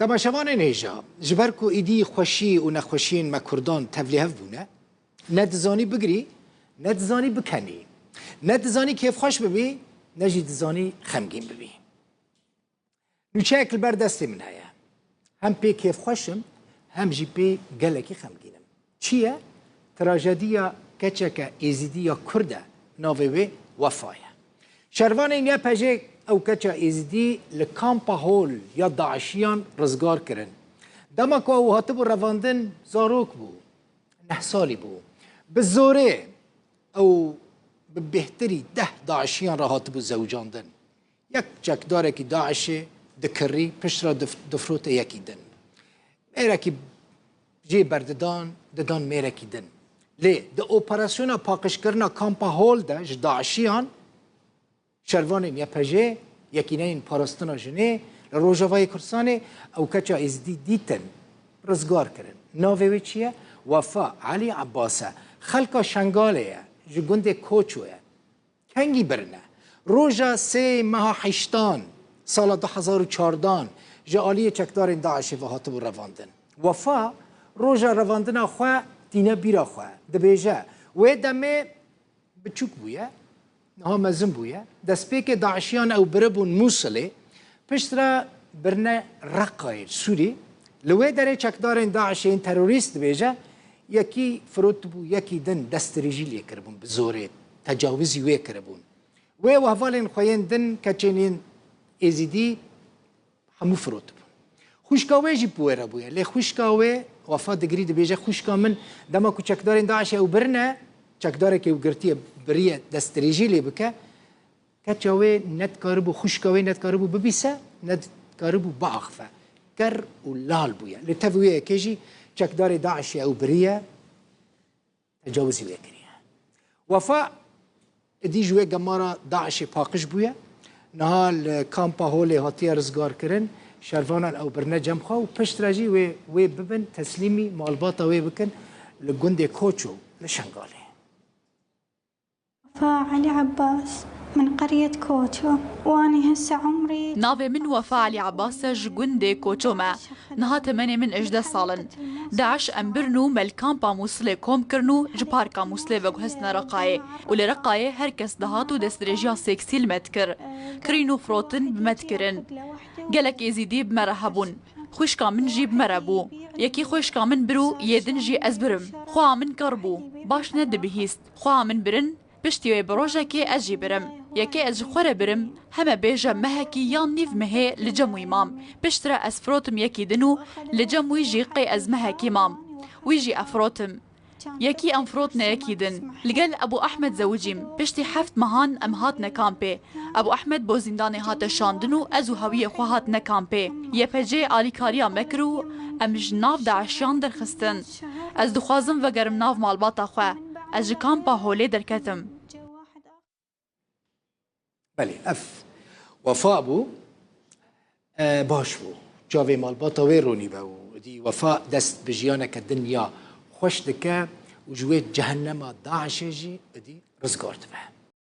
تماشاوان نیجا جبر کو ایدی خوشی و نخوشین ما کردان تبلیغ بونه ندزانی بگری ندزانی بکنی ندزانی کیف خوش ببی نجی دزانی خمگین ببی نوچه اکل بر دستی من هیا هم پی کیف خوشم هم جی پی گلکی خمگینم چیه؟ تراژدیا کچکا ایزیدیا کرده ناوی وفایه شروان اینیا پجه او کچا ایزیدی لکامپا هول یا داعشیان رزگار کرن دما که او هاتبو رواندن زاروک بو 9 سالی بو بزوره او بهتری 10 داعشیان را هاتبو زوجاندن یک چکداره که داعشه دکری پشت را دفروت یکی دن میره که جی برددان ددان میره که دن لی ده اپراسیون پاکش کرنا کامپا هول ده ج داعشیان شروان یا پجه یکی نه این پاراستنا جنه لروجاوای کرسانه او کچا ازدی دیتن رزگار کرن ناوی چیه؟ وفا علی عباسه خلقا شنگاله جگنده کوچوه کنگی برنه روژا 3 ماه حشتان سال 2014 جالی چکدار داعش و هاتبو رواندن وفا روژا رواندن خواه دینه بیرا خواه دبیجه و دمه بچوک بویه نها مزن بویه دست پیک داعشیان او بربون موصله پشت را برنه رقای سوری لوی داره چکدار داعشین تروریست بیجه یکی فروت بو یکی دن دست رجیلی کربون بزوره تجاوزی وی کربون و هفالین خوین دن کچینین ازیدی همو فروت بون خوشکاوه جی بویره بویه لی خوشکاوه وفا دگری بیجه خوشکا من دما کو چکدار داعش او برنه چکداره که او گرتیه بریه دست رجیلی بکه کچاوه ند کاربو خوشکاوه ند کاربو ببیسه ند کاربو باخفه کر و لال بویه لتویه کجی چکدار داعشی او بریه تجاوزی وکریه وفا دی جوه گمارا داعشی پاکش بویه نهال کامپا هولی هاتی رزگار کرن شروانان او برنه جمخوا و پشت راجی و ببن تسلیمی مالباتا و بکن لگنده کوچو لشنگاله علي عباس من قرية كوتشو واني هسه عمري ناوي من وفا علي عباس جوندي كوتشوما نها 8 من 11 سالن داعش امبرنو ملكامبا موصله كوم كرنو جباركا موصله وجهسنا رقايه ولرقايه هركس دهاتو دستريجيا سكسيل متكر كرينو فروتن بمتكرن قالك يزيدي بمرحبون خوشكا من جيب مربو يكي خوشكا من برو يدن جي ازبرم خوا من كربو باش ند بهيست خوا من برن پشتی و بروژه اجی برم یکی از خوره برم همه بیجه مهکی یا نیف مه لجموی مام پشتره از فروتم یکی دنو لجموی جی قی از مهکی مام ویجی افروتم یکی ام فروت نه یکی دن لگل ابو احمد زوجیم پشتی 7 مهان ام هات نکامپه ابو احمد بو زندان هات شاندنو ازو هویه خو هات نکامپه یپجه آلیکاریا مکرو ام جناف داعشیان درخستن از دخوازم و گرم ناف مالباتا خو از کامپا هولی درکتم. بله اف وفا بو باش بو جاوی مالباتا وی رونی بو دی وفا دست بجیانه که دنیا خوش دکه و جوی جهنم داعش جی دی رزگارت به